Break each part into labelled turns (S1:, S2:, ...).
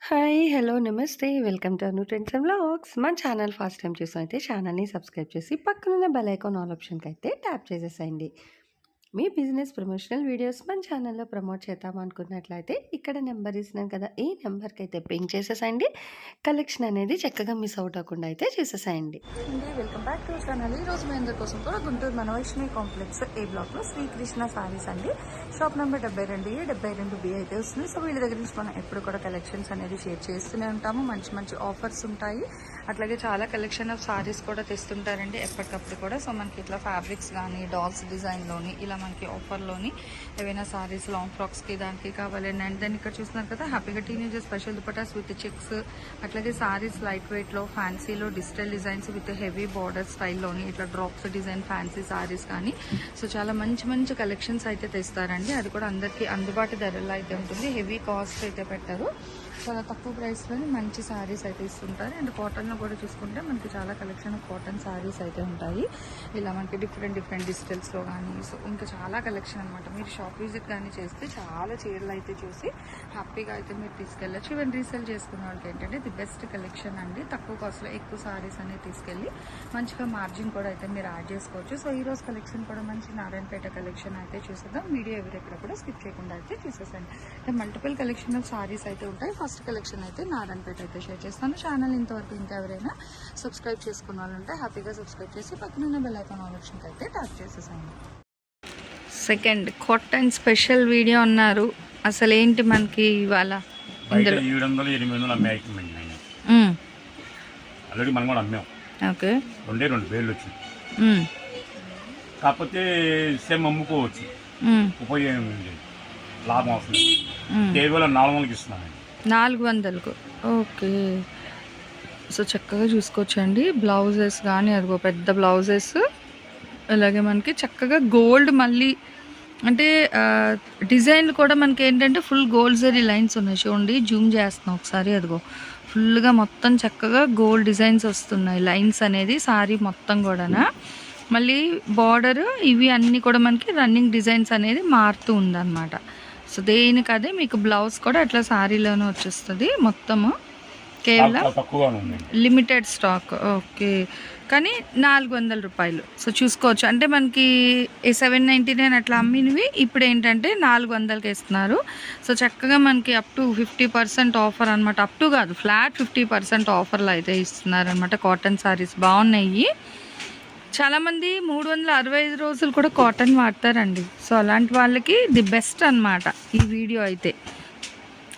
S1: Hi! Hello! నమస్తే. Welcome to Anu trends and vlogs. మన channel first time చూసినైతే ఛానల్‌ని subscribe చేసి పక్కనున్న బెల్ ఐకాన్ ఆల్ ఆప్షన్‌కైతే ట్యాప్ చేసేసేయండి. మీ బిజినెస్ ప్రమోషనల్ వీడియోస్ మన ఛానల్‌లో ప్రమోట్ చేద్దామనుకున్నట్లయితే ఇక్కడ నెంబర్ ఇస్తున్నాను కదా! ఈ నెంబర్‌కైతే పింగ్ చేసేసేయండి. కలెక్షన్ అనేది చక్కగా మిస్ అవుట్ అవ్వకుండా అయితే చేసేసేయండి.
S2: Welcome back to channel. ఈ రోజు మీ అందరి కోసం కూడా గుంటూరు మనవైష్ణవి కాంప్లెక్స్ ఏ బ్లాక్లో శ్రీకృష్ణ సారీస్ అండి. షాప్ నెంబర్ 72A అయితే వస్తుంది. సో వీళ్ళ దగ్గర నుంచి మనం ఎప్పుడు కూడా కలెక్షన్స్ అనేది షేర్ చేస్తూనే ఉంటాము. మంచి మంచి ఆఫర్స్ ఉంటాయి. అట్లాగే చాలా కలెక్షన్ ఆఫ్ సారీస్ కూడా తెస్తుంటారండి ఎప్పటికప్పుడు కూడా. సో మనకి ఇట్లా ఫ్యాబ్రిక్స్ కానీ డాల్స్ డిజైన్లోని ఇలా మనకి ఆఫర్లోని ఏవైనా సారీస్ లాంగ్ ఫ్రాక్స్కి దానికి కావాలండి. అండ్ దెన్ ఇక్కడ చూస్తున్నారు కదా హ్యాపీగా teenager special dupattas with checks, అట్లాగే సారీస్ లైట్ వెయిట్లో ఫ్యాన్సీలో digital designs with heavy border స్టైల్లోని ఇట్లా డ్రాప్స్ డిజైన్ ఫ్యాన్సీ సారీస్ కానీ సో చాలా మంచి మంచి కలెక్షన్స్ అయితే తెస్తారండి. అది కూడా అందరికీ అందుబాటు ధరల్లో అయితే ఉంటుంది. హెవీ కాస్ట్ అయితే పెట్టారు. చాలా తక్కువ ప్రైస్లోని మంచి సారీస్ అయితే ఇస్తుంటారు. అండ్ కాటన్లో కూడా చూసుకుంటే మనకి చాలా కలెక్షన్ ఆఫ్ కాటన్ సారీస్ అయితే ఉంటాయి. ఇలా మనకి డిఫరెంట్ డిజిటల్స్లో కానీ సో ఇంకా చాలా కలెక్షన్ అనమాట. మీరు షాప్ విజిట్ కానీ చేస్తే చాలా చీరలు అయితే చూసి హ్యాపీగా అయితే మీరు తీసుకెళ్ళచ్చు. ఈవెన్ రీసేల్ చేసుకున్న వాళ్ళకి ఏంటంటే ది బెస్ట్ కలెక్షన్ అండి. తక్కువ కాస్ట్లో ఎక్కువ సారీస్ అనేది తీసుకెళ్ళి మంచిగా మార్జిన్ కూడా అయితే మీరు యాడ్ చేసుకోవచ్చు. సో ఈ రోజు కలెక్షన్ కూడా మంచి నారాయణపేట కలెక్షన్ అయితే చూసేద్దాం. వీడియో ఎవరెక్కడ కూడా స్కిప్ చేయకుండా అయితే చూసేసండి. అంటే మల్టిపుల్ కలెక్షన్ ఆఫ్ సారీస్ అయితే ఉంటాయి. ఫస్ట్ కలెక్షన్ అయితే నారాయణపేట అయితే షేర్ చేస్తాను. ఛానల్ ఇంతవరకు ఇంకా ఎవరైనా సబ్స్క్రైబ్ చేసుకున్న వాళ్ళు ఉంటే హ్యాపీగా సబ్స్క్రైబ్ చేసి పక్కన బెల్ ఐకాన్ ఆప్షన్కి అయితే ట్యాప్ చేసేసాను.
S1: సెకండ్ కాటన్ స్పెషల్ వీడియో అన్నారు. అసలు ఏంటి మనకి ఇవాళ ఇందులో
S3: 700-800 ఆల్రెడీ మనం కూడా అమ్మాం.
S1: ఓకే,
S3: 2 వేలు వచ్చింది. కాకపోతే సేమ్ అమ్ముకోవచ్చు, ఉపయోగం లేదు, లాభం అవసరం. కేవలం 400కి ఇస్తున్నాను.
S1: 400కు. ఓకే, సో చక్కగా చూసుకోవచ్చండి. బ్లౌజెస్ కానీ అదిగో పెద్ద బ్లౌజెస్, అలాగే మనకి చక్కగా గోల్డ్ మళ్ళీ అంటే డిజైన్లు కూడా మనకి ఏంటంటే ఫుల్ గోల్డ్ జరీ లైన్స్ ఉన్నాయి. చూడండి, జూమ్ చేస్తున్నాం ఒకసారి. అదిగో ఫుల్గా మొత్తం చక్కగా గోల్డ్ డిజైన్స్ వస్తున్నాయి, లైన్స్ అనేది సారీ మొత్తం కూడా. మళ్ళీ బార్డర్ ఇవి అన్నీ కూడా మనకి రన్నింగ్ డిజైన్స్ అనేది మారుతూ ఉందన్నమాట. సో దేనికి అదే మీకు బ్లౌజ్ కూడా అట్లా సారీలోనే వచ్చేస్తుంది మొత్తము. కేవలం లిమిటెడ్ స్టాక్. ఓకే, కానీ 400 రూపాయలు. సో చూసుకోవచ్చు. అంటే మనకి 799 అట్లా అమ్మినవి ఇప్పుడు ఏంటంటే 400కి ఇస్తున్నారు. సో చక్కగా మనకి అప్ టు 50% ఆఫర్ అనమాట. అప్ టు కాదు, ఫ్లాట్ 50% ఆఫర్లు అయితే ఇస్తున్నారు అనమాట. కాటన్ సారీస్ బాగున్నాయి. చాలామంది 365 రోజులు కూడా కాటన్ వాడతారండి. సో అలాంటి వాళ్ళకి ది బెస్ట్ అనమాట ఈ వీడియో అయితే.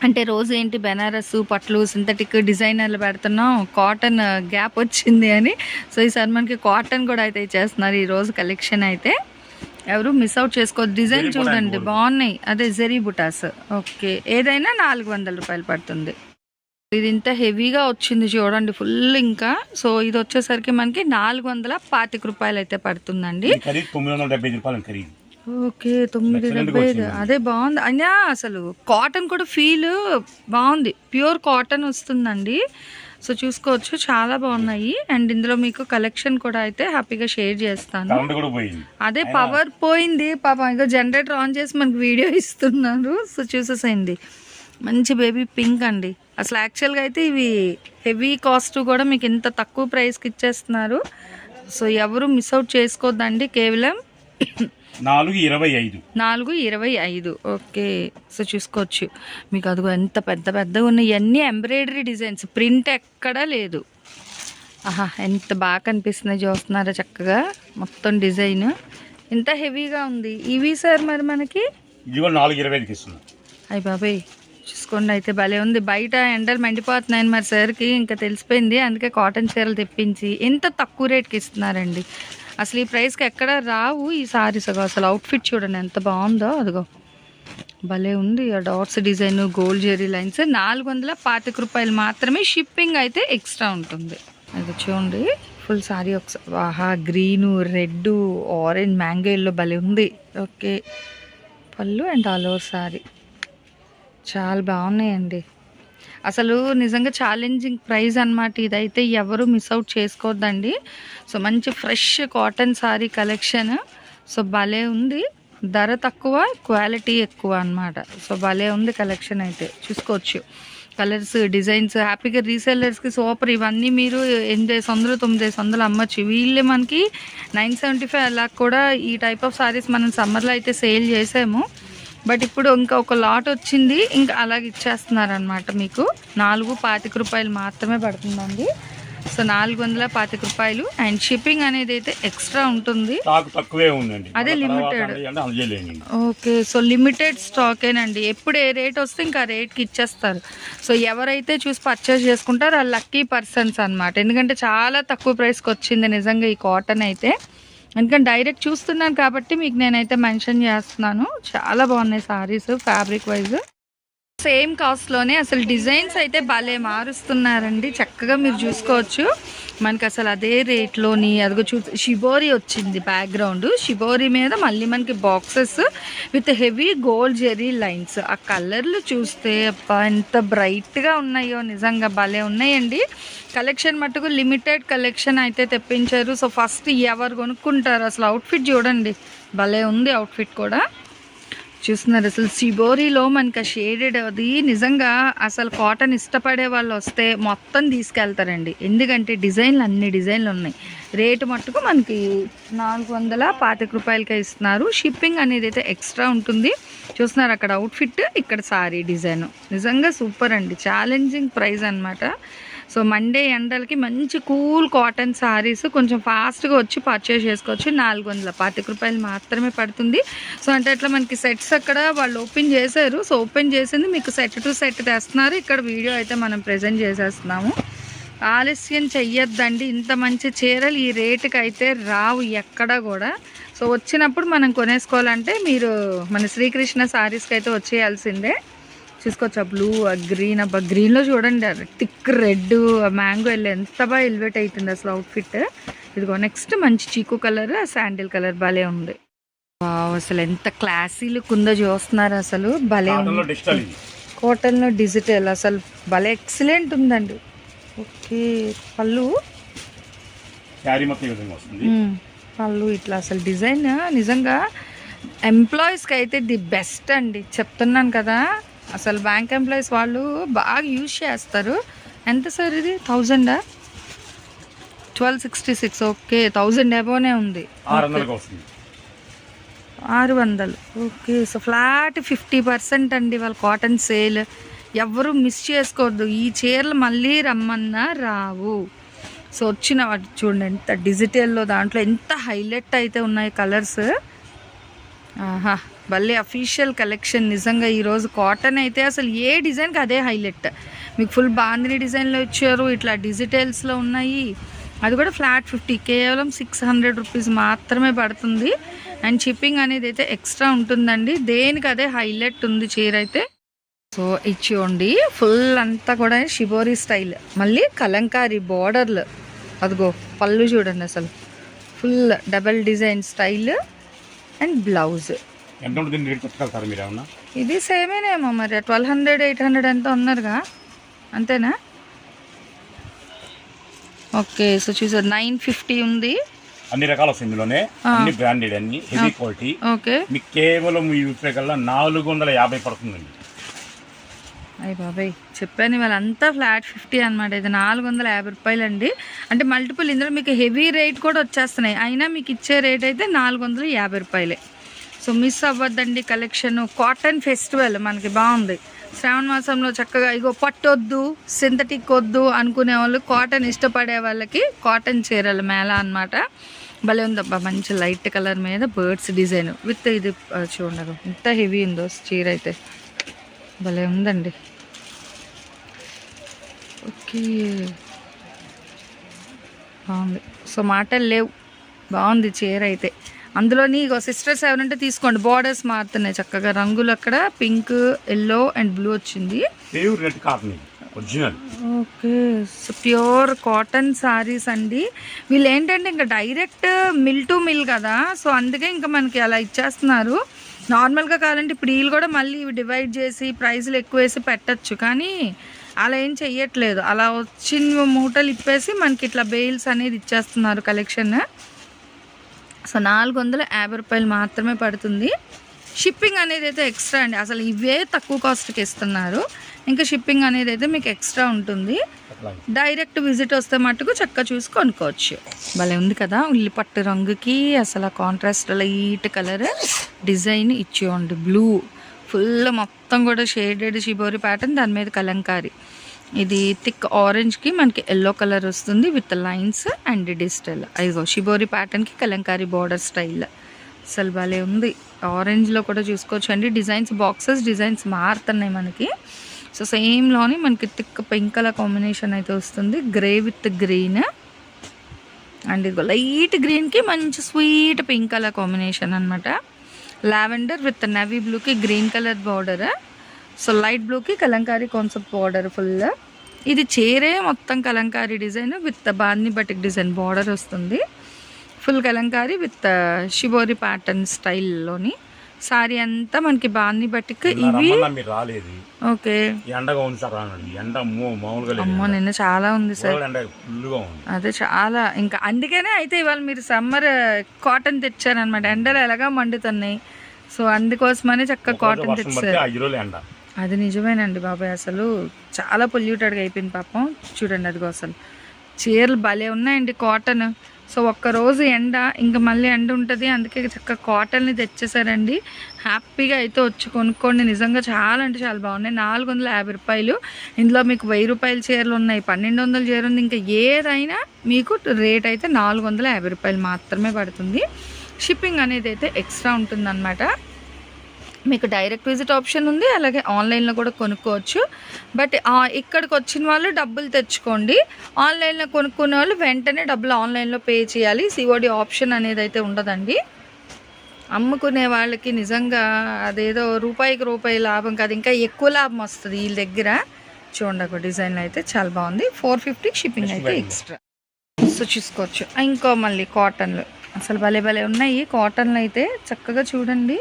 S1: అంటే రోజు ఏంటి బెనారస్ పట్లు సింథటిక్ డిజైనర్లు పెడుతున్నాం, కాటన్ గ్యాప్ వచ్చింది అని. సో ఈసారి మనకి కాటన్ కూడా అయితే ఇచ్చేస్తున్నారు ఈరోజు కలెక్షన్ అయితే. ఎవరు మిస్ అవుట్ చేసుకోవద్దు. డిజైన్ చూడండి బాగున్నాయి. అదే జరీ బుటాస్. ఓకే, ఏదైనా 400 రూపాయలు పడుతుంది. ఇది ఇంత హెవీగా వచ్చింది చూడండి ఫుల్. ఇంకా సో ఇది వచ్చేసరికి మనకి 425 రూపాయలు అయితే పడుతుందండి. ఓకే, 975. అదే బాగుంది. అయినా అసలు కాటన్ కూడా ఫీల్ బాగుంది. ప్యూర్ కాటన్ వస్తుందండి. సో చూసుకోవచ్చు, చాలా బాగున్నాయి. అండ్ ఇందులో మీకు కలెక్షన్ కూడా అయితే హ్యాపీగా షేర్ చేస్తాను. అదే పవర్ పోయింది పాపం. ఇంకా జనరేటర్ ఆన్ చేసి మనకు వీడియో ఇస్తున్నారు. సో చూసేసేయండి, మంచి బేబీ పింక్ అండి. అసలు యాక్చువల్గా అయితే ఇవి హెవీ కాస్ట్ కూడా మీకు ఇంత తక్కువ ప్రైస్కి ఇచ్చేస్తున్నారు. సో ఎవరు మిస్ అవుట్ చేసుకోవద్దండి. కేవలం 425. ఓకే, సో చూసుకోవచ్చు మీకు. అదిగో ఎంత పెద్దగా ఉన్నాయి. ఇవన్నీ ఎంబ్రాయిడరీ డిజైన్స్, ప్రింట్ ఎక్కడా లేదు. ఆహా, ఎంత బాగా కనిపిస్తున్నాయి చూస్తున్నారా చక్కగా మొత్తం డిజైన్. ఎంత హెవీగా ఉంది ఇవి సార్. మరి మనకి
S3: 425 ఇస్తున్నా.
S1: అయ్య బాబాయ్, చూసుకోండి అయితే భలే ఉంది. బయట ఎండలు మండిపోతున్నాయి మరి సార్కి ఇంకా తెలిసిపోయింది. అందుకే కాటన్ చీరలు తెప్పించి ఎంత తక్కువ రేట్కి ఇస్తున్నారండి. అసలు ఈ ప్రైస్కి ఎక్కడ రావు ఈ సారీస్. అసలు అవుట్ఫిట్ చూడండి ఎంత బాగుందో. అదిగో భలే ఉంది. ఆ dots design, gold zari lines. 425 రూపాయలు మాత్రమే. షిప్పింగ్ అయితే ఎక్స్ట్రా ఉంటుంది. అది చూడండి ఫుల్ సారీ ఒకసారి. ఆహా, green, red, orange, mango yellow భలే ఉంది. ఓకే, పళ్ళు అండ్ ఆల్ ఓవర్ సారీ చాలా బాగున్నాయండి. అసలు నిజంగా ఛాలెంజింగ్ ప్రైస్ అనమాట ఇదైతే. ఎవరు మిస్ అవుట్ చేసుకోవద్దండి. సో మంచి fresh cotton sorry collection. So భలే ఉంది. ధర తక్కువ, క్వాలిటీ ఎక్కువ అనమాట. సో భలే ఉంది కలెక్షన్ అయితే చూసుకోవచ్చు. కలర్స్ డిజైన్స్ హ్యాపీగా రీసెల్లర్స్కి సూపర్. ఇవన్నీ మీరు 800 900 అమ్మచ్చు. వీళ్ళే మనకి 975 అలా కూడా ఈ టైప్ ఆఫ్ సారీస్ మనం సమ్మర్లో అయితే సేల్ చేసాము. బట్ ఇప్పుడు ఇంకా ఒక లాట్ వచ్చింది, ఇంకా అలాగే ఇచ్చేస్తున్నారు అనమాట. మీకు 425 రూపాయలు మాత్రమే పడుతుందండి. సో 425 రూపాయలు. అండ్ షిప్పింగ్ అనేది అయితే ఎక్స్ట్రా ఉంటుంది,
S3: తక్కువే ఉందండి,
S1: అదే లిమిటెడ్. ఓకే, సో లిమిటెడ్ స్టాకేనండి. ఎప్పుడు ఏ రేట్ వస్తే ఇంకా రేట్కి ఇచ్చేస్తారు. సో ఎవరైతే చూసి పర్చేస్ చేసుకుంటారో ఆ లక్కీ పర్సన్స్ అనమాట. ఎందుకంటే చాలా తక్కువ ప్రైస్కి వచ్చింది నిజంగా ఈ కాటన్ అయితే. ఎందుకంటే డైరెక్ట్ చూస్తున్నాను కాబట్టి మీకు నేనైతే మెన్షన్ చేస్తున్నాను. చాలా బాగున్నాయి సారీస్ ఫ్యాబ్రిక్ వైజ్. సేమ్ కాస్ట్లోనే అసలు డిజైన్స్ అయితే భలే మారుస్తున్నారండి. చక్కగా మీరు చూసుకోవచ్చు. మనకి అసలు అదే రేట్లోని అదిగో షిబోరి వచ్చింది బ్యాక్గ్రౌండ్. షిబోరి మీద మళ్ళీ మనకి boxes with heavy gold zari lines. ఆ కలర్లు చూస్తే అబ్బా ఎంత బ్రైట్గా ఉన్నాయో, నిజంగా భలే ఉన్నాయండి. కలెక్షన్ మట్టుకు లిమిటెడ్ కలెక్షన్ అయితే తెప్పించారు. సో ఫస్ట్ ఎవరు కొనుక్కుంటారు? అసలు అవుట్ఫిట్ చూడండి, భలే ఉంది అవుట్ఫిట్ కూడా. చూస్తున్నారు అసలు షిబోరిలో మనకి షేడెడ్ అది నిజంగా అసలు కాటన్ ఇష్టపడే వాళ్ళు వస్తే మొత్తం తీసుకెళ్తారండి. ఎందుకంటే డిజైన్లు అన్ని డిజైన్లు ఉన్నాయి. రేటు మట్టుకు మనకి 425 రూపాయలకే ఇస్తున్నారు. షిప్పింగ్ అనేది అయితే ఎక్స్ట్రా ఉంటుంది. చూస్తున్నారు అక్కడ అవుట్ఫిట్, ఇక్కడ సారీ డిజైన్. నిజంగా సూపర్ అండి, ఛాలెంజింగ్ ప్రైస్ అనమాట. సో మండే ఎండలకి మంచి కూల్ కాటన్ సారీస్ కొంచెం ఫాస్ట్గా వచ్చి పర్చేస్ చేసుకోవచ్చు. 425 రూపాయలు మాత్రమే పడుతుంది. సో అంటే అట్లా మనకి సెట్స్ అక్కడ వాళ్ళు ఓపెన్ చేశారు. సో ఓపెన్ చేసింది మీకు సెట్ టు సెట్ తెస్తున్నారు. ఇక్కడ వీడియో అయితే మనం ప్రజెంట్ చేసేస్తున్నాము. ఆలస్యం చెయ్యొద్దండి, ఇంత మంచి చీరలు ఈ రేటుకి అయితే రావు ఎక్కడ కూడా. సో వచ్చినప్పుడు మనం కొనేసుకోవాలంటే మీరు మన శ్రీకృష్ణ సారీస్కి అయితే వచ్చేయాల్సిందే. చూసుకోవచ్చు బ్లూ, గ్రీన్. అబ్బా గ్రీన్లో చూడండి థిక్ రెడ్ మ్యాంగో వెళ్ళి ఎంత బాగా ఎలివేట్ అవుతుంది అసలు అవుట్ఫిట్. ఇదిగో నెక్స్ట్ మంచి చీకు కలర్, శాండిల్ కలర్ భలే ఉంది. అసలు ఎంత క్లాసీ లుక్ ఉందో చూస్తున్నారు. అసలు భలే ఉంది. కాటన్లో డిజిటల్ అసలు భలే ఎక్సలెంట్ ఉందండి. ఓకే, పళ్ళు పళ్ళు ఇట్లా అసలు డిజైన్ నిజంగా ఎంప్లాయీస్కి అయితే ది బెస్ట్ అండి, చెప్తున్నాను కదా. అసలు బ్యాంక్ ఎంప్లాయీస్ వాళ్ళు బాగా యూజ్ చేస్తారు. ఎంత సార్ ఇది? 1000 1266. ఓకే, 1000 అబోనే ఉంది. 600. ఓకే, సో ఫ్లాట్ 50% అండి వాళ్ళ కాటన్ సేల్. ఎవరు మిస్ చేసుకోవద్దు. ఈ చీరలు మళ్ళీ రమ్మన్నా రావు. సో వచ్చిన వాటి చూడండి ఎంత డిజిటల్లో, దాంట్లో ఎంత హైలైట్ అయితే ఉన్నాయి కలర్స్. ఆహా, భలే అఫీషియల్ కలెక్షన్ నిజంగా. ఈరోజు కాటన్ అయితే అసలు ఏ డిజైన్కి అదే హైలైట్. మీకు ఫుల్ బాందిని డిజైన్లో ఇచ్చారు, ఇట్లా డిజిటల్స్లో ఉన్నాయి. అది కూడా ఫ్లాట్ 50, కేవలం 600 రూపీస్ మాత్రమే పడుతుంది. అండ్ షిప్పింగ్ అనేది అయితే ఎక్స్ట్రా ఉంటుందండి. దేనికి అదే హైలైట్ ఉంది చీర అయితే. సో ఇచ్చేయండి ఫుల్ అంతా కూడా షిబోరి స్టైల్, మళ్ళీ కలంకారీ బార్డర్లు. అదిగో పళ్ళు చూడండి అసలు full double design style. And blouse ఇది సేమేనేమో మరి, 1200 800 ఎంత ఉన్నారుగా, అంతేనా? ఓకే, సో చూసారు 950 ఉంది.
S3: అన్ని రకాల ఇందులోనే అన్ని బ్రాండెడ్, అన్ని హెవీ క్వాలిటీ.
S1: ఓకే,
S3: మీకు కేవలం ఈ రూపాయి కల్లా 450 పడుతుందండి.
S1: అయ్యి బాబాయ్ చెప్పాను, వాళ్ళంతా ఫ్లాట్ 50 అనమాట. ఇది 450 రూపాయలు అండి. అంటే మల్టిపుల్ ఇందులో మీకు హెవీ రేట్ కూడా వచ్చేస్తున్నాయి. అయినా మీకు ఇచ్చే రేట్ అయితే 450 రూపాయలే. సో మిస్ అవ్వద్దండి కలెక్షన్. కాటన్ ఫెస్టివల్ మనకి బాగుంది. శ్రావణ మాసంలో చక్కగా ఇగో పట్టొద్దు, సింథటిక్ వద్దు అనుకునే వాళ్ళు, కాటన్ ఇష్టపడే వాళ్ళకి కాటన్ చీరల మేళ అనమాట. భలే ఉందబ్బా, మంచి లైట్ కలర్ మీద బర్డ్స్ డిజైన్ విత్ ఇది చూడరు ఎంత హెవీ ఉందో చీర అయితే. భలే ఉందండి. ఓకే, బాగుంది. సో మాటలు లేవు, బాగుంది చీర అయితే. అందులోని ఇగో సిస్టర్స్ ఎవరంటే తీసుకోండి, బార్డర్స్ మారుతున్నాయి చక్కగా. రంగులు అక్కడ పింక్, ఎల్లో అండ్ బ్లూ వచ్చింది. Okay, so pure cotton saris అండి. వీళ్ళు ఏంటంటే ఇంకా డైరెక్ట్ మిల్ టు మిల్ కదా, సో అందుకే ఇంకా మనకి అలా ఇచ్చేస్తున్నారు. నార్మల్గా కావాలంటే ఇప్పుడు వీళ్ళు కూడా మళ్ళీ డివైడ్ చేసి ప్రైస్లు ఎక్కువ వేసి పెట్టచ్చు, కానీ అలా ఏం చెయ్యట్లేదు. అలా వచ్చిన మూటలు ఇప్పేసి మనకి ఇట్లా బెయిల్స్ అనేది ఇచ్చేస్తున్నారు కలెక్షన్. సో 450 రూపాయలు మాత్రమే పడుతుంది. షిప్పింగ్ అనేది అయితే ఎక్స్ట్రా అండి. అసలు ఇవే తక్కువ కాస్ట్కి ఇస్తున్నారు. ఇంకా షిప్పింగ్ అనేది అయితే మీకు ఎక్స్ట్రా ఉంటుంది. డైరెక్ట్ విజిట్ వస్తే మట్టుకు చక్కగా చూసి కొనుక్కోవచ్చు. భలే ఉంది కదా, ఉల్లిపట్టు రంగుకి అసలు కాంట్రాస్ట్ లైట్ కలర్ డిజైన్ ఇచ్చేయండి. బ్లూ ఫుల్ మొత్తం కూడా షేడెడ్ షిబోరి ప్యాటర్న్, దాని మీద కలంకారీ. ఇది థిక్ ఆరెంజ్కి మనకి ఎల్లో కలర్ వస్తుంది విత్ లైన్స్ అండ్ డిజిటల్. అదిగో షిబోరి ప్యాటర్న్కి కలంకారీ బార్డర్ స్టైల్. అసలు భలే ఉంది. ఆరెంజ్లో కూడా చూసుకోవచ్చు అండి. డిజైన్స్ బాక్సెస్ డిజైన్స్ మారుతున్నాయి మనకి. సో సేమ్లోని మనకి థిక్ పింక్ కలర్ కాంబినేషన్ అయితే వస్తుంది, గ్రే విత్ గ్రీన్. అండ్ ఇదిగో లైట్ గ్రీన్కి మంచి స్వీట్ పింక్ కలర్ కాంబినేషన్ అనమాట. లావెండర్ విత్ నేవీ బ్లూకి green colour border. So light బ్లూకి కలంకారీ కాన్సెప్ట్ బార్డర్ ఫుల్. ఇది చీరే మొత్తం కలంకారీ డిజైన్ విత్ బాందీ బటిక్ డిజైన్ బార్డర్ వస్తుంది. Full kalamkari with shibori pattern స్టైల్లోని సారీ అంతా మనకి బాందీ బటిక్. ఇవి ఓకే అమ్మో నిన్న చాలా ఉంది సార్, అదే చాలా. ఇంకా అందుకనే అయితే ఇవాళ మీరు సమ్మర్ కాటన్ తెచ్చారనమాట. ఎండలు ఎలాగా మండుతున్నాయి, సో అందుకోసమని చక్కగా కాటన్ తెచ్చారు. అది నిజమేనండి బాబాయ్, అసలు చాలా పొల్యూటెడ్గా అయిపోయింది పాపం. చూడండి అదిగో అసలు చీరలు భలే ఉన్నాయండి కాటన్. సో ఒక్కరోజు ఎండ, ఇంకా మళ్ళీ ఎండ ఉంటుంది, అందుకే చక్కగా కాటన్ని తెచ్చేసారండి. హ్యాపీగా అయితే వచ్చి కొనుక్కోండి. నిజంగా చాలా అంటే చాలా బాగున్నాయి. 450 రూపాయలు. ఇందులో మీకు 1000 రూపాయల చీరలు ఉన్నాయి, 1200 చీర ఉంది. ఇంకా ఏదైనా మీకు రేట్ అయితే 450 రూపాయలు మాత్రమే పడుతుంది. షిప్పింగ్ అనేది అయితే ఎక్స్ట్రా ఉంటుందన్నమాట. మీకు డైరెక్ట్ విజిట్ ఆప్షన్ ఉంది, అలాగే ఆన్లైన్లో కూడా కొనుక్కోవచ్చు. బట్ ఇక్కడికి వచ్చిన వాళ్ళు డబ్బులు తెచ్చుకోండి. ఆన్లైన్లో కొనుక్కునే వాళ్ళు వెంటనే డబ్బులు ఆన్లైన్లో పే చేయాలి. సిఓడి ఆప్షన్ అనేది అయితే ఉండదండి. అమ్ముకునే వాళ్ళకి నిజంగా అదేదో రూపాయికి రూపాయి లాభం కాదు, ఇంకా ఎక్కువ లాభం వస్తుంది వీళ్ళ దగ్గర. చూడండి ఒక డిజైన్లో అయితే చాలా బాగుంది. 450 షిప్పింగ్ అయితే ఎక్స్ట్రా. సో చూసుకోవచ్చు. ఇంకో మళ్ళీ కాటన్లు అసలు భలే భలే ఉన్నాయి. కాటన్లు అయితే చక్కగా చూడండి.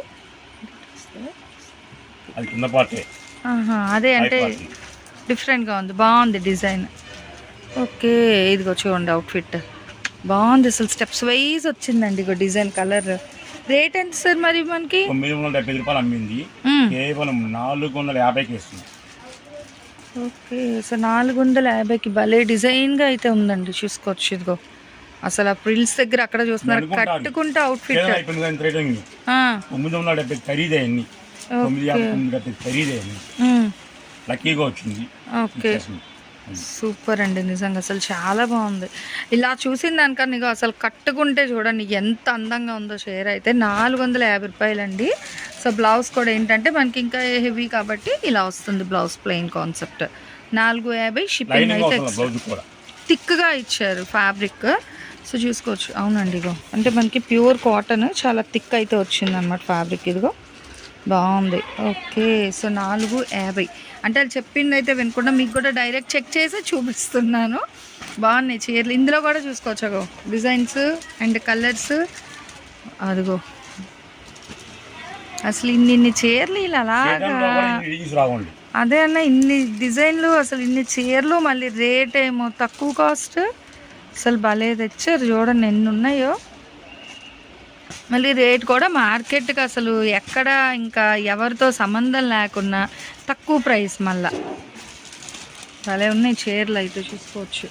S1: అదే అంటే డిఫరెంట్గా ఉంది, బాగుంది డిజైన్. ఓకే ఇదిగో చూడండి అవుట్ఫిట్ బాగుంది, అసలు స్టెప్స్ వైజ్ వచ్చిందండి. ఇగో డిజైన్ కలర్. రేట్ ఎంత సార్ మరి మనకి?
S3: 970 రూపాయలు అమ్మింది, కేవలం 450కి ఇస్తుంది.
S1: ఓకే సో 450కి భలే డిజైన్గా అయితే ఉందండి. చూసుకోవచ్చు ఇదిగో అసలు ఆ ప్రిల్స్ దగ్గర అక్కడ చూస్తున్నారు, కట్టుకుంటే అవుట్ఫిట్.
S3: 970 ఖరీదయ్యి, 950 ఖరీదయ్యి, లక్కీగా వచ్చింది.
S1: ఓకే సూపర్ అండి, నిజంగా అసలు చాలా బాగుంది. ఇలా చూసిన దానికన్నా ఇక అసలు కట్టుకుంటే చూడండి ఎంత అందంగా ఉందో. షేర్ అయితే 450 రూపాయలండి. సో బ్లౌజ్ కూడా ఏంటంటే మనకి ఇంకా హెవీ కాబట్టి ఇలా వస్తుంది బ్లౌజ్, ప్లెయిన్ కాన్సెప్ట్. 450 షిప్పింగ్ అయితే థిక్గా ఇచ్చారు ఫ్యాబ్రిక్. సో చూసుకోవచ్చు. అవునండి ఇగో అంటే మనకి ప్యూర్ కాటన్ చాలా థిక్ అయితే వచ్చింది అనమాట ఫ్యాబ్రిక్. ఇదిగో బాగుంది. ఓకే సో 450 అంటే అది చెప్పింది అయితే వినకుండా మీకు కూడా డైరెక్ట్ చెక్ చేసి చూపిస్తున్నాను. బాగున్నాయి చీరలు. ఇందులో కూడా చూసుకోవచ్చు అగో డిజైన్స్ అండ్ కలర్స్. అదిగో అసలు ఇన్ని చీరలు ఇలా అలాగా, అదే అన్న ఇన్ని డిజైన్లు, అసలు ఇన్ని చీరలు, మళ్ళీ రేట్ ఏమో తక్కువ కాస్ట్. అసలు భలే తెచ్చారు చూడండి ఎన్ని ఉన్నాయో. మళ్ళీ రేట్ కూడా మార్కెట్కి అసలు ఎక్కడ ఇంకా ఎవరితో సంబంధం లేకున్నా తక్కువ ప్రైస్. మళ్ళా భలే ఉన్నాయి చీరలు అయితే చూసుకోవచ్చు.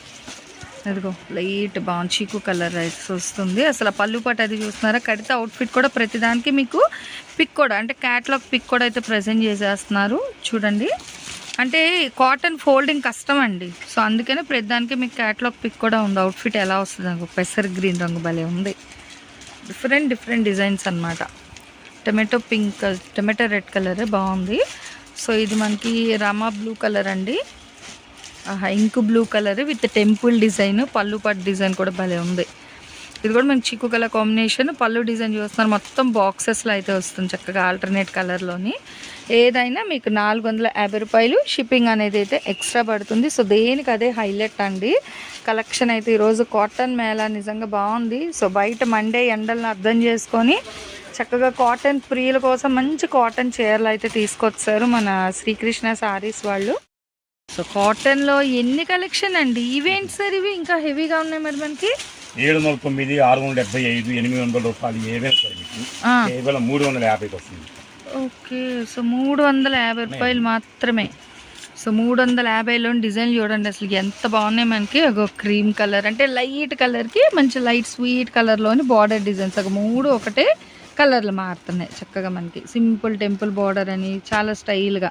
S1: అదిగో లైట్ బాగుంది చీకు కలర్ అయితే వస్తుంది. అసలు పళ్ళు పట్టు అది చూస్తున్నారా, కడితే అవుట్ఫిట్ కూడా ప్రతిదానికి మీకు పిక్ కూడా అంటే క్యాట్లాగ్ పిక్ కూడా అయితే ప్రజెంట్ చేసేస్తున్నారు చూడండి. అంటే కాటన్ ఫోల్డింగ్ కష్టం అండి, సో అందుకనే ప్రతిదానికి మీకు క్యాట్లాగ్ పిక్ కూడా ఉంది. అవుట్ఫిట్ ఎలా వస్తుంది అనుకో, పెసర్ గ్రీన్ రంగు భలే ఉంది. డిఫరెంట్ డిజైన్స్ అన్నమాట. Tomato pink, tomato red colour బాగుంది. సో ఇది మనకి రామా బ్లూ కలర్ అండి, ink blue colour with temple design, పళ్ళు పట్టు డిజైన్ కూడా భలే ఉంది. ఇది కూడా మనకి చిక్కు కలర్ కాంబినేషన్. పళ్ళు డిజైన్ చూస్తున్నారు, మొత్తం బాక్సెస్లో అయితే వస్తుంది చక్కగా ఆల్టర్నేట్ కలర్లోని. ఏదైనా మీకు 450 రూపాయలు షిప్పింగ్ అనేది అయితే ఎక్స్ట్రా పడుతుంది. సో దేనికి అదే హైలైట్ అండి. కలెక్షన్ అయితే ఈరోజు కాటన్ మేళా నిజంగా బాగుంది. సో బయట మండే ఎండలను అర్థం చేసుకొని చక్కగా కాటన్ ప్రియుల కోసం మంచి కాటన్ చీరలు అయితే తీసుకొచ్చారు మన శ్రీకృష్ణ సారీస్ వాళ్ళు. సో కాటన్లో ఎన్ని కలెక్షన్ అండి. ఈవెంట్స్ సార్ ఇవి ఇంకా హెవీగా ఉన్నాయి మరి మనకి.
S3: 709, 675, 800 రూపాయలు ఏవైనా కేవలం 350కి వస్తుంది.
S1: ఓకే సో 350 రూపాయలు మాత్రమే. సో 350లో డిజైన్ చూడండి అసలు ఎంత బాగున్నాయి మనకి. ఒక క్రీమ్ కలర్ అంటే లైట్ కలర్కి మంచి లైట్ స్వీట్ కలర్లోని బార్డర్ డిజైన్స్ ఒక 3 ఒకటే కలర్లు మారుతున్నాయి చక్కగా మనకి. సింపుల్ టెంపుల్ బార్డర్ అని చాలా స్టైల్గా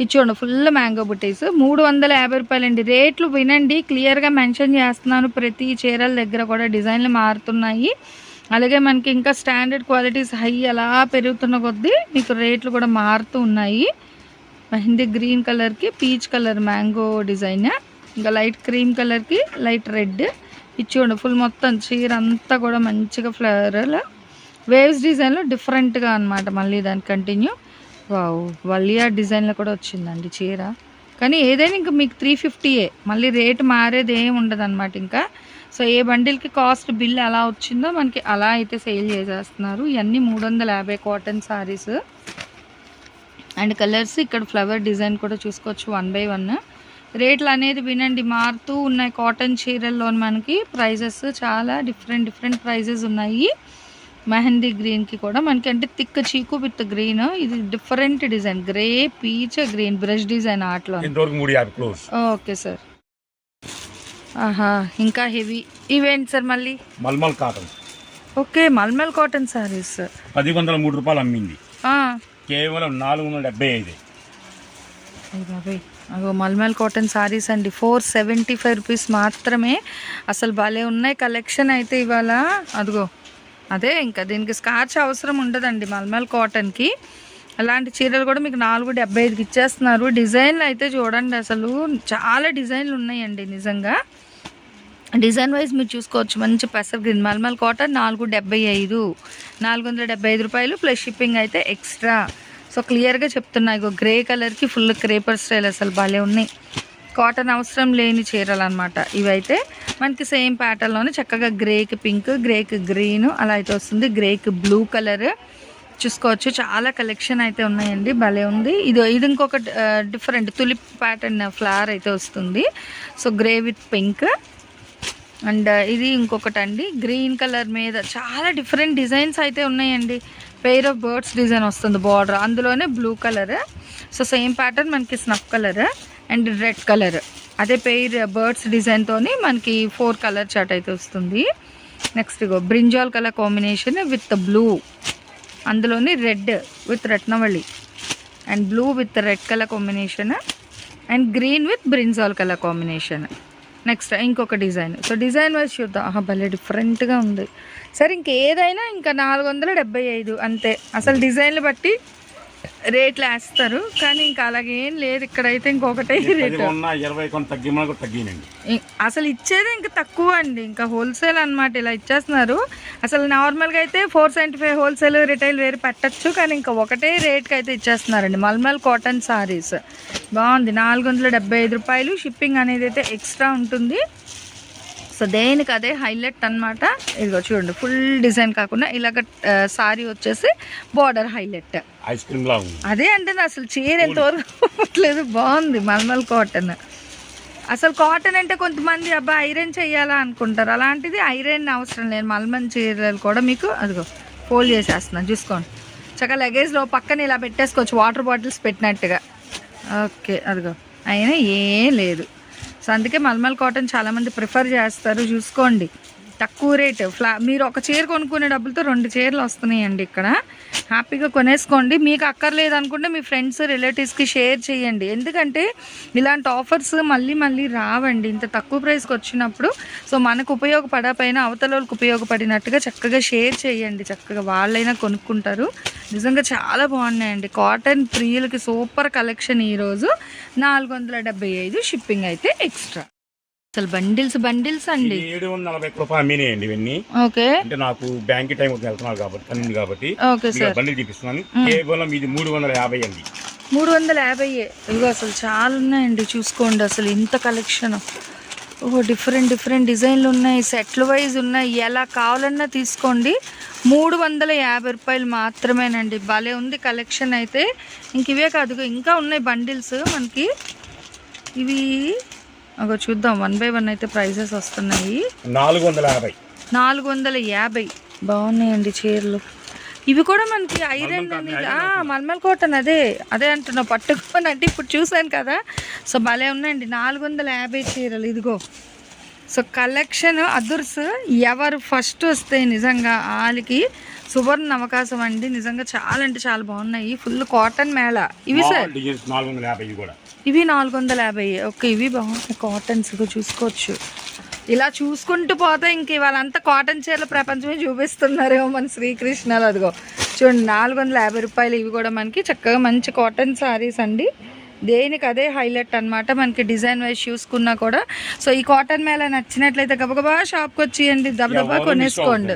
S1: ఇచ్చోండి. ఫుల్ మ్యాంగో బుటీస్ 350 రూపాయలండి. రేట్లు వినండి, క్లియర్గా మెన్షన్ చేస్తున్నాను. ప్రతి చీరల దగ్గర కూడా డిజైన్లు మారుతున్నాయి. అలాగే మనకి ఇంకా స్టాండర్డ్ క్వాలిటీస్ హై అలా పెరుగుతున్న కొద్దీ మీకు రేట్లు కూడా మారుతూ ఉన్నాయి. మెహందీ గ్రీన్ కలర్కి పీచ్ కలర్ మ్యాంగో డిజైన్, ఇంకా లైట్ క్రీమ్ కలర్కి లైట్ రెడ్ ఇచ్చి ఫుల్ మొత్తం చీర అంతా కూడా మంచిగా ఫ్లవరల్ వేవ్స్ డిజైన్లో డిఫరెంట్గా అనమాట. మళ్ళీ దాని కంటిన్యూ వావ్ వలియా డిజైన్లో కూడా వచ్చిందండి చీర. కానీ ఏదైనా ఇంకా మీకు 350ఏ, మళ్ళీ రేటు మారేది ఏమి ఉండదు అనమాట ఇంకా. సో ఏ బండిల్కి కాస్ట్ బిల్ ఎలా వచ్చిందో మనకి అలా అయితే సేల్ చేసేస్తున్నారు. ఇవన్నీ 350 కాటన్ సారీస్ అండ్ కలర్స్. ఇక్కడ ఫ్లవర్ డిజైన్ కూడా చూసుకోవచ్చు 1 by 1. రేట్లు అనేది వినండి మారుతూ ఉన్నాయి. కాటన్ చీరల్లో మనకి ప్రైజెస్ చాలా డిఫరెంట్ ప్రైజెస్ ఉన్నాయి. మెహందీ గ్రీన్కి కూడా మనకి అంటే థిక్ చీకు విత్ గ్రీన్, ఇది different design grey peach green brush design ఆటలో. Okay sir. ఆహా ఇంకా హెవీ ఈవెంట్ సార్. మళ్ళీ
S3: mulmul cotton.
S1: Okay mulmul cotton saris
S3: 1003 రూపాయలు అమ్మింది, కేవలం 475.
S1: బాబాయ్ అగో మల్మల్ కాటన్ సారీస్ అండి 475 రూపీస్ మాత్రమే. అసలు భలే ఉన్నాయి కలెక్షన్ అయితే ఇవాళ. అదిగో అదే ఇంకా దీనికి స్కార్చ్ అవసరం ఉండదండి మల్మల్ కాటన్కి. అలాంటి చీరలు కూడా మీకు 475కి ఇచ్చేస్తున్నారు. డిజైన్లు అయితే చూడండి అసలు చాలా డిజైన్లు ఉన్నాయండి నిజంగా. డిజైన్ వైజ్ మీరు చూసుకోవచ్చు. మంచి పెసర్ గ్రీన్ మల్మల్ కాటన్ 475 రూపాయలు ప్లస్ షిప్పింగ్ అయితే ఎక్స్ట్రా. సో క్లియర్గా చెప్తున్నా. ఇగో గ్రే కలర్కి ఫుల్ క్రేపర్ స్టైల్ అసలు భలే ఉన్నాయి. కాటన్ అవసరం లేని చీరలు అనమాట ఇవైతే. మనకి సేమ్ ప్యాటర్న్లోనే చక్కగా గ్రేకి పింక్, గ్రేకి గ్రీన్ అలా అయితే వస్తుంది. గ్రేకి బ్లూ కలర్ చూసుకోవచ్చు. చాలా కలెక్షన్ అయితే ఉన్నాయండి, భలే ఉంది. ఇది ఇంకొక డిఫరెంట్ తులిప్ ప్యాటర్న్ ఫ్లవర్ అయితే వస్తుంది. So grey with pink and ఇది ఇంకొకటి అండి గ్రీన్ కలర్ మీద చాలా డిఫరెంట్ డిజైన్స్ అయితే ఉన్నాయండి. పెయిర్ ఆఫ్ బర్డ్స్ డిజైన్ వస్తుంది బార్డర్, అందులోనే blue colour. So same pattern మనకి snuff colour and red colour, అదే పెయిర్ బర్డ్స్ డిజైన్తోని మనకి 4 కలర్ చార్ట్ అయితే వస్తుంది. నెక్స్ట్ ఇగో brinjal colour combination with blue, అందులోని red with Ratnavali and blue with red colour combination and green with brinjal colour combination. Next ఇంకొక design. So design wise చూద్దాం. భలే డిఫరెంట్గా ఉంది. సరే ఇంకేదైనా ఇంకా 475 అంతే. అసలు డిజైన్లు బట్టి రేట్లు వేస్తారు, కానీ ఇంకా అలాగేం లేదు ఇక్కడైతే. ఇంకొకటే రేటు అసలు ఇచ్చేది ఇంకా తక్కువ అండి, ఇంకా హోల్సేల్ అనమాట ఇలా ఇచ్చేస్తున్నారు. అసలు నార్మల్గా అయితే 475 హోల్సేల్ రిటైల్ వేరు పెట్టచ్చు, కానీ ఇంకా ఒకటే రేట్కి అయితే ఇచ్చేస్తున్నారండి. మల్మల్ కాటన్ సారీస్ బాగుంది 475 రూపాయలు. షిప్పింగ్ అనేది అయితే ఎక్స్ట్రా ఉంటుంది. సో దేనికి అదే హైలైట్ అనమాట. ఇదిగో చూడండి ఫుల్ డిజైన్ కాకుండా ఇలాగ సారీ వచ్చేసి బార్డర్ హైలైట్
S3: ఐస్ క్రీమ్
S1: అదే అంటే అసలు చీర ఎంతవరకు లేదు. బాగుంది మల్మల్ కాటన్. అసలు కాటన్ అంటే కొంతమంది అబ్బా ఐరన్ చెయ్యాలా అనుకుంటారు, అలాంటిది ఐరన్ అవసరం లేదు. మల్మల్ చీరలు కూడా మీకు అదిగో ఫోల్డ్ చేసేస్తున్నాను చూసుకోండి. చక్కగా లగేజ్లో పక్కన ఇలా పెట్టేసుకోవచ్చు వాటర్ బాటిల్స్ పెట్టినట్టుగా. ఓకే అదిగో అయినా ఏం లేదు. సో అందుకే మల్మల్ కాటన్ చాలామంది ప్రిఫర్ చేస్తారు. చూసుకోండి తక్కువ రేటు. మీరు ఒక చీర కొనుక్కునే డబ్బులతో 2 చీరలు వస్తున్నాయండి ఇక్కడ. హ్యాపీగా కొనేసుకోండి. మీకు అక్కర్లేదు అనుకుంటే మీ ఫ్రెండ్స్ రిలేటివ్స్కి షేర్ చేయండి. ఎందుకంటే ఇలాంటి ఆఫర్స్ మళ్ళీ రావండి ఇంత తక్కువ ప్రైస్కి వచ్చినప్పుడు. సో మనకు ఉపయోగపడకపోయినా అవతల వాళ్ళకి ఉపయోగపడినట్టుగా చక్కగా షేర్ చేయండి. చక్కగా వాళ్ళైనా కొనుక్కుంటారు. నిజంగా చాలా బాగున్నాయండి. కాటన్ ప్రియులకి సూపర్ కలెక్షన్ ఈరోజు 475. షిప్పింగ్ అయితే ఎక్స్ట్రా. అసలు బండిల్స్ అండి
S3: 740 రూపాయలు అమ్మినాయండి ఇవన్నీ.
S1: ఓకే
S3: అంటే నాకు బ్యాంక్ టైం వెళ్తున్నారు కాబట్టి
S1: ఓకే సార్
S3: బండిల్ చూపిస్తున్నాను. కేవలం ఇది 350 అండి.
S1: 350. ఇదిగో అసలు చాలా ఉన్నాయండి చూసుకోండి. అసలు ఇంత కలెక్షన్ డిఫరెంట్ డిజైన్లు ఉన్నాయి, సెట్లు వైజ్ ఉన్నాయి. ఎలా కావాలన్నా తీసుకోండి. 350 రూపాయలు మాత్రమేనండి. భలే ఉంది కలెక్షన్ అయితే. ఇంక ఇవే కాదు ఇంకా ఉన్నాయి బండిల్స్ మనకి. ఇవి అగో చూద్దాం 1 by 1 అయితే ప్రైజెస్ వస్తున్నాయి.
S3: 450
S1: బాగున్నాయండి చీరలు. ఇవి కూడా మనకి ఐరన్ అనేది మల్మల్ కాటన్ అదే అంటున్నా పట్టుకొని అంటే ఇప్పుడు చూసాను కదా. సో భలే ఉన్నాయండి 450 చీరలు ఇదిగో. సో కలెక్షన్ అదుర్స్. ఎవరు ఫస్ట్ వస్తే నిజంగా వాళ్ళకి సువర్ణ అవకాశం అండి. నిజంగా చాలా అంటే చాలా బాగున్నాయి. ఫుల్ కాటన్ మేళ ఇవి సార్. ఇవి 450. ఓకే ఇవి బాగున్నాయి కాటన్స్ చూసుకోవచ్చు. ఇలా చూసుకుంటూ పోతే ఇంక వాళ్ళంతా కాటన్ చీరల ప్రపంచమే చూపిస్తున్నారేమో మన శ్రీకృష్ణలో. అదిగో చూడండి 450 రూపాయలు. ఇవి కూడా మనకి చక్కగా మంచి కాటన్ శారీస్ అండి. దేనికి అదే హైలైట్ అనమాట మనకి డిజైన్ వైజ్ చూసుకున్నా కూడా. సో ఈ కాటన్ మేళ నచ్చినట్లయితే గబగబా షాప్కి వచ్చేయండి, దబదబా కొనేసుకోండి.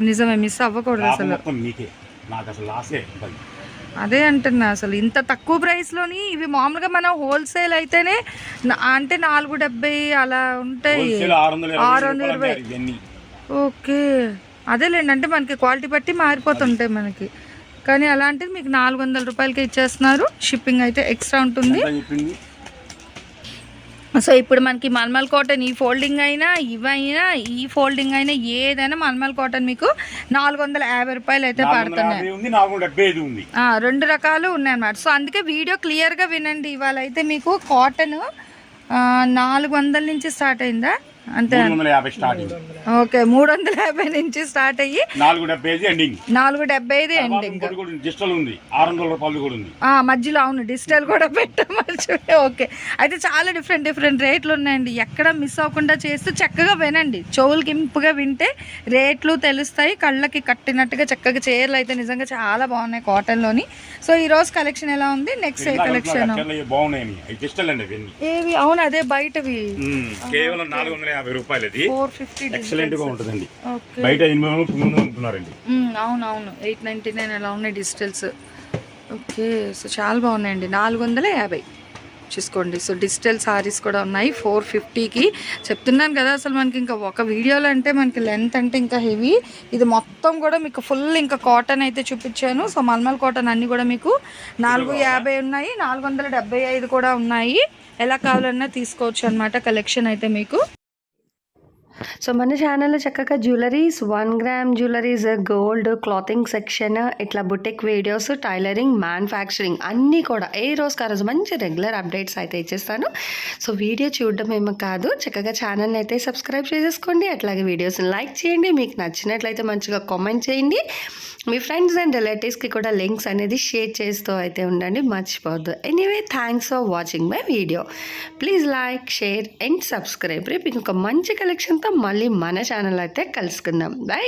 S1: నిజమే, మిస్ అవ్వకూడదు అసలు. అదే అంటున్నా అసలు ఇంత తక్కువ ప్రైస్లోని ఇవి మామూలుగా మనం హోల్సేల్ అయితేనే అంటే 470 అలా ఉంటాయి, 620. ఓకే అదేలేండి, అంటే మనకి క్వాలిటీ బట్టి మారిపోతుంటాయి మనకి. కానీ అలాంటిది మీకు 400 రూపాయలకి ఇచ్చేస్తున్నారు. షిప్పింగ్ అయితే ఎక్స్ట్రా ఉంటుంది. సో ఇప్పుడు మనకి మల్మల్ కాటన్ ఈ ఫోల్డింగ్ అయినా ఇవైనా ఈ ఫోల్డింగ్ అయినా ఏదైనా మల్మల్ కాటన్ మీకు 450 రూపాయలు అయితే పడుతున్నాయి. 2 రకాలు ఉన్నాయన్నమాట. సో అందుకే వీడియో క్లియర్గా వినండి. ఇవాళ అయితే మీకు కాటన్ 400 నుంచి స్టార్ట్ అయిందా? అంతే,
S3: 350
S1: ఓకే 350 నుంచి స్టార్ట్ అయ్యి
S3: 475 ఎండింగ్.
S1: మధ్యలో అవును డిజిటల్ కూడా పెట్టమని. ఓకే అయితే చాలా డిఫరెంట్ రేట్లు ఉన్నాయండి. ఎక్కడ మిస్ అవ్వకుండా చేస్తూ చక్కగా వినండి. చెవులకి ఇంపుగా వింటే రేట్లు తెలుస్తాయి. కళ్ళకి కట్టినట్టుగా చక్కగా చీరలు అయితే నిజంగా చాలా బాగున్నాయి కాటన్లోని. సో ఈ రోజు కలెక్షన్ ఎలా ఉంది? నెక్స్ట్ ఏ కలెక్షన్ ఏవి? అవును అదే బయటవి
S3: కేవలం 450 రూపాయలు.
S1: 450
S3: ఎక్సలెంట్ గా ఉంటుందండి. బయట 800 అమ్ముతున్నారండి.
S1: అవునవును 899 అలా ఉన్నాయి డిజిటల్స్. ఓకే సో చాలా బాగున్నాయండి. 450 చూసుకోండి. సో డిజిటల్ సారీస్ కూడా ఉన్నాయి 450కి. చెప్తున్నాను కదా అసలు మనకి ఇంకా ఒక వీడియోలో అంటే మనకి లెంత్ అంటే ఇంకా హెవీ. ఇది మొత్తం కూడా మీకు ఫుల్ ఇంకా కాటన్ అయితే చూపించాను. సో మల్మల్ కాటన్ అన్నీ కూడా మీకు 450 ఉన్నాయి, 475 కూడా ఉన్నాయి. ఎలా కావాలన్నా తీసుకోవచ్చు అనమాట కలెక్షన్ అయితే మీకు.
S2: సో మన ఛానల్లో చక్కగా jewelleries, 1 gram jewelleries, gold, clothing section, ఇట్లా బుటెక్ వీడియోస్, టైలరింగ్, మ్యానుఫ్యాక్చరింగ్ అన్నీ కూడా ఏ రోజుకి ఆ రోజు మంచి రెగ్యులర్ అప్డేట్స్ అయితే ఇచ్చేస్తాను. సో వీడియో చూడడం ఏమో కాదు, చక్కగా ఛానల్ని అయితే సబ్స్క్రైబ్ చేసేసుకోండి. అట్లాగే వీడియోస్ని లైక్ చేయండి. మీకు నచ్చినట్లయితే మంచిగా కామెంట్ చేయండి. మీ ఫ్రెండ్స్ అండ్ రిలేటివ్స్కి కూడా లింక్స్ అనేది షేర్ చేస్తూ అయితే ఉండండి, మర్చిపోవద్దు. Anyway thanks for watching my video. Please like, share and subscribe. రేపు ఇంకొక మంచి కలెక్షన్తో మళ్ళీ మన ఛానల్ అయితే కలుసుకుందాం. బై.